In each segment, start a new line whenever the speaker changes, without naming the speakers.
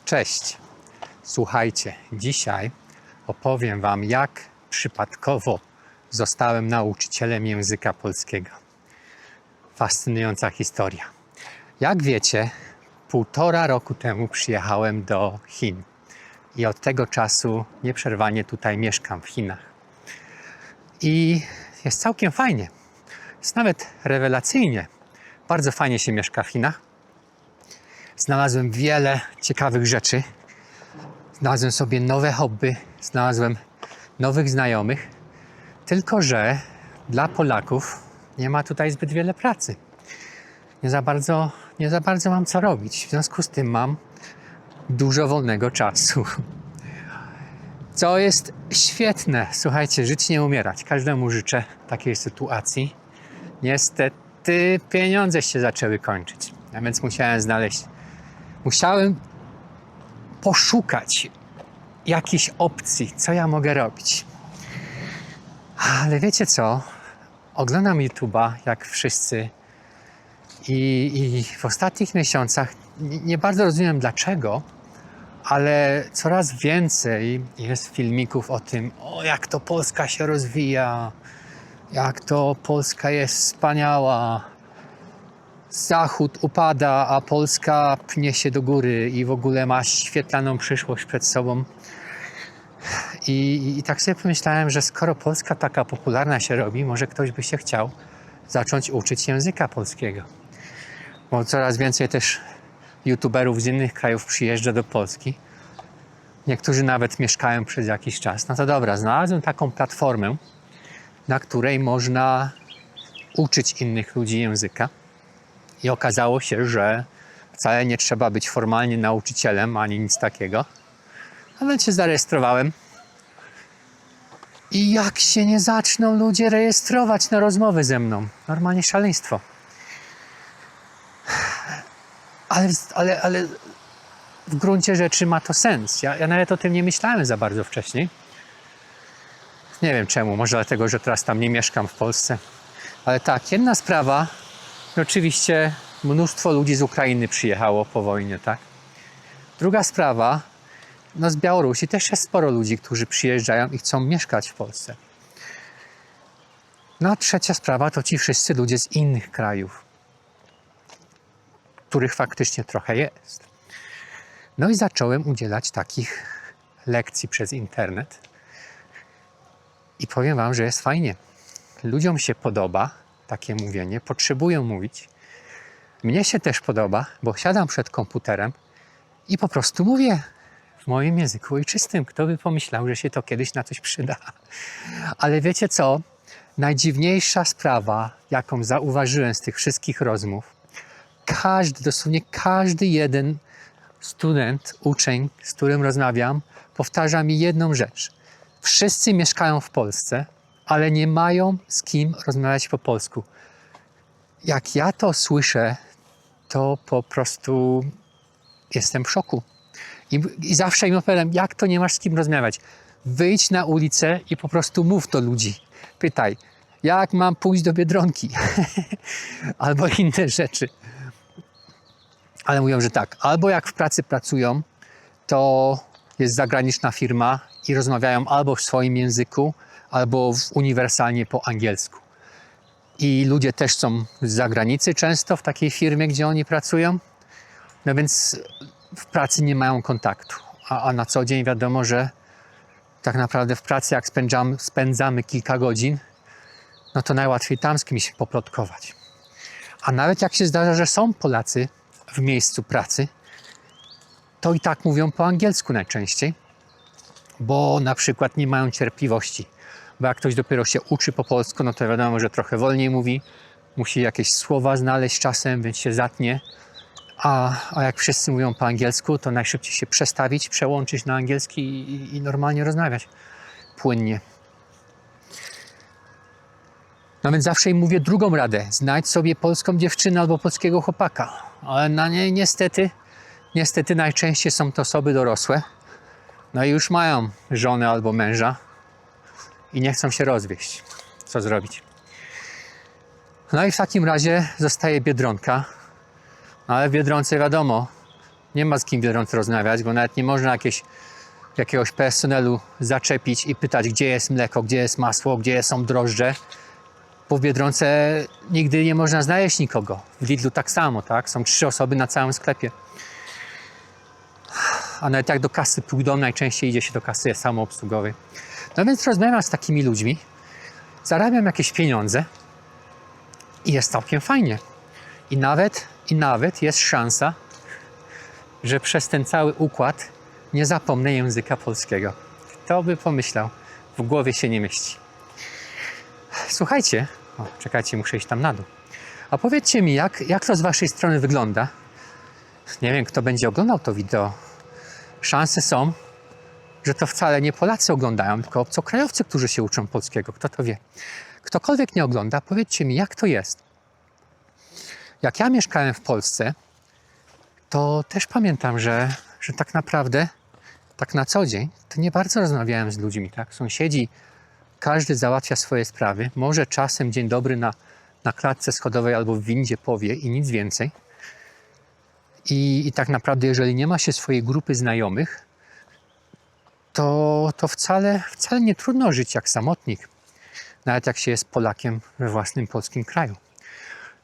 Cześć, słuchajcie, dzisiaj opowiem Wam, jak przypadkowo zostałem nauczycielem języka polskiego. Fascynująca historia. Jak wiecie, 1,5 roku temu przyjechałem do Chin i od tego czasu nieprzerwanie tutaj mieszkam w Chinach. I jest całkiem fajnie, jest nawet rewelacyjnie. Bardzo fajnie się mieszka w Chinach. Znalazłem wiele ciekawych rzeczy. Znalazłem sobie nowe hobby, znalazłem nowych znajomych. Tylko że dla Polaków nie ma tutaj zbyt wiele pracy. Nie za bardzo mam co robić. W związku z tym mam dużo wolnego czasu. Co jest świetne. Słuchajcie, żyć nie umierać. Każdemu życzę takiej sytuacji. Niestety pieniądze się zaczęły kończyć. A więc musiałem poszukać jakiejś opcji, co ja mogę robić. Ale wiecie co? Oglądam YouTube'a, jak wszyscy, i w ostatnich miesiącach nie bardzo rozumiem dlaczego, ale coraz więcej jest filmików o tym, jak to Polska się rozwija, jak to Polska jest wspaniała. Zachód upada, a Polska pnie się do góry i w ogóle ma świetlaną przyszłość przed sobą. I tak sobie pomyślałem, że skoro Polska taka popularna się robi, może ktoś by się chciał zacząć uczyć języka polskiego. Bo coraz więcej też youtuberów z innych krajów przyjeżdża do Polski. Niektórzy nawet mieszkają przez jakiś czas. No to dobra, znalazłem taką platformę, na której można uczyć innych ludzi języka. I okazało się, że wcale nie trzeba być formalnie nauczycielem, ani nic takiego. A więc się zarejestrowałem. I jak się nie zaczną ludzie rejestrować na rozmowy ze mną. Normalnie szaleństwo. Ale w gruncie rzeczy ma to sens. Ja nawet o tym nie myślałem za bardzo wcześniej. Nie wiem czemu. Może dlatego, że teraz tam nie mieszkam w Polsce. Ale tak, jedna sprawa. Oczywiście mnóstwo ludzi z Ukrainy przyjechało po wojnie, tak? Druga sprawa, z Białorusi też jest sporo ludzi, którzy przyjeżdżają i chcą mieszkać w Polsce. No a trzecia sprawa to ci wszyscy ludzie z innych krajów, których faktycznie trochę jest. No i zacząłem udzielać takich lekcji przez internet. I powiem Wam, że jest fajnie. Ludziom się podoba takie mówienie, potrzebują mówić. Mnie się też podoba, bo siadam przed komputerem i po prostu mówię w moim języku ojczystym. Kto by pomyślał, że się to kiedyś na coś przyda. Ale wiecie co? Najdziwniejsza sprawa, jaką zauważyłem z tych wszystkich rozmów, dosłownie każdy jeden student, uczeń, z którym rozmawiam, powtarza mi jedną rzecz. Wszyscy mieszkają w Polsce, ale nie mają z kim rozmawiać po polsku. Jak ja to słyszę, to po prostu jestem w szoku. I zawsze im opowiadam, jak to nie masz z kim rozmawiać. Wyjdź na ulicę i po prostu mów do ludzi. Pytaj, jak mam pójść do Biedronki? Albo inne rzeczy. Ale mówią, że tak, albo jak w pracy pracują, to jest zagraniczna firma i rozmawiają albo w swoim języku, albo uniwersalnie po angielsku. I ludzie też są z zagranicy często w takiej firmie, gdzie oni pracują. No więc w pracy nie mają kontaktu. A na co dzień wiadomo, że tak naprawdę w pracy jak spędzamy kilka godzin, no to najłatwiej tam z kimś poplotkować. A nawet jak się zdarza, że są Polacy w miejscu pracy, to i tak mówią po angielsku najczęściej, bo na przykład nie mają cierpliwości. Bo jak ktoś dopiero się uczy po polsku, no to wiadomo, że trochę wolniej mówi, musi jakieś słowa znaleźć czasem, więc się zatnie. A jak wszyscy mówią po angielsku, to najszybciej się przestawić, przełączyć na angielski i normalnie rozmawiać płynnie. No więc zawsze im mówię drugą radę. Znajdź sobie polską dziewczynę albo polskiego chłopaka. Ale na nie niestety najczęściej są to osoby dorosłe. No i już mają żonę albo męża i nie chcą się rozwieść. Co zrobić? No i w takim razie zostaje Biedronka. Ale w Biedronce wiadomo, Nie ma z kim w Biedronce rozmawiać, bo nawet nie można jakiegoś personelu zaczepić i pytać, gdzie jest mleko, gdzie jest masło, gdzie są drożdże. Bo w Biedronce nigdy nie można znaleźć nikogo. W Lidlu tak samo, tak? Są 3 osoby na całym sklepie. A nawet jak do kasy pójdą, najczęściej idzie się do kasy samoobsługowej. No więc rozmawiam z takimi ludźmi, zarabiam jakieś pieniądze i jest całkiem fajnie. I nawet jest szansa, że przez ten cały układ nie zapomnę języka polskiego. Kto by pomyślał? W głowie się nie mieści. Słuchajcie, czekajcie, muszę iść tam na dół. A powiedzcie mi, jak to z waszej strony wygląda? Nie wiem, kto będzie oglądał to wideo. Szanse są, że to wcale nie Polacy oglądają, tylko obcokrajowcy, którzy się uczą polskiego. Kto to wie? Ktokolwiek nie ogląda, powiedzcie mi, jak to jest. Jak ja mieszkałem w Polsce, to też pamiętam, że tak naprawdę, tak na co dzień, to nie bardzo rozmawiałem z ludźmi, tak? Sąsiedzi, każdy załatwia swoje sprawy. Może czasem dzień dobry na klatce schodowej albo w windzie powie i nic więcej. I tak naprawdę, jeżeli nie ma się swojej grupy znajomych, to wcale nie trudno żyć jak samotnik. Nawet jak się jest Polakiem we własnym polskim kraju.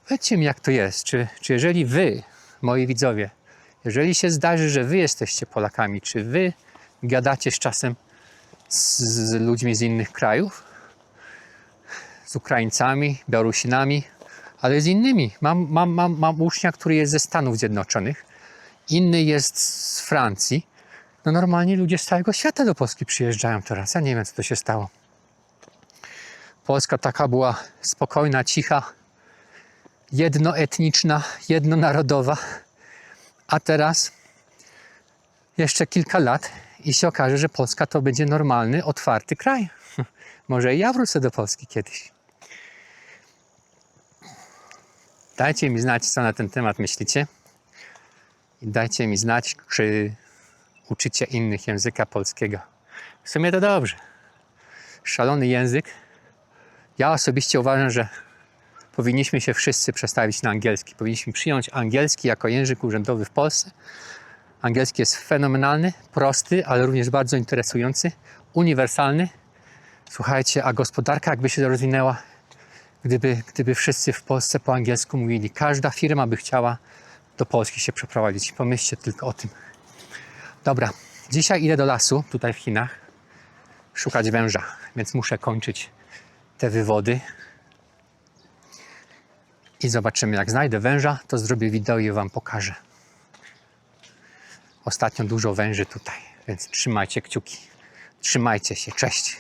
Powiedzcie mi, jak to jest. Czy jeżeli wy, moi widzowie, jeżeli się zdarzy, że wy jesteście Polakami, czy wy gadacie z czasem z ludźmi z innych krajów, z Ukraińcami, Białorusinami, ale z innymi. Mam ucznia, który jest ze Stanów Zjednoczonych, inny jest z Francji. No normalnie ludzie z całego świata do Polski przyjeżdżają teraz. Ja nie wiem, co to się stało. Polska taka była spokojna, cicha, jednoetniczna, jednonarodowa, a teraz jeszcze kilka lat i się okaże, że Polska to będzie normalny, otwarty kraj. Może i ja wrócę do Polski kiedyś. Dajcie mi znać, co na ten temat myślicie. I dajcie mi znać, czy uczycie innych języka polskiego. W sumie to dobrze. Szalony język. Ja osobiście uważam, że powinniśmy się wszyscy przestawić na angielski. Powinniśmy przyjąć angielski jako język urzędowy w Polsce. Angielski jest fenomenalny, prosty, ale również bardzo interesujący, uniwersalny. Słuchajcie, a gospodarka jakby się rozwinęła, gdyby wszyscy w Polsce po angielsku mówili. Każda firma by chciała do Polski się przeprowadzić. Pomyślcie tylko o tym. Dobra, dzisiaj idę do lasu, tutaj w Chinach, szukać węża, więc muszę kończyć te wywody. I zobaczymy, jak znajdę węża, to zrobię wideo i wam pokażę. Ostatnio dużo węży tutaj, więc trzymajcie kciuki. Trzymajcie się, cześć.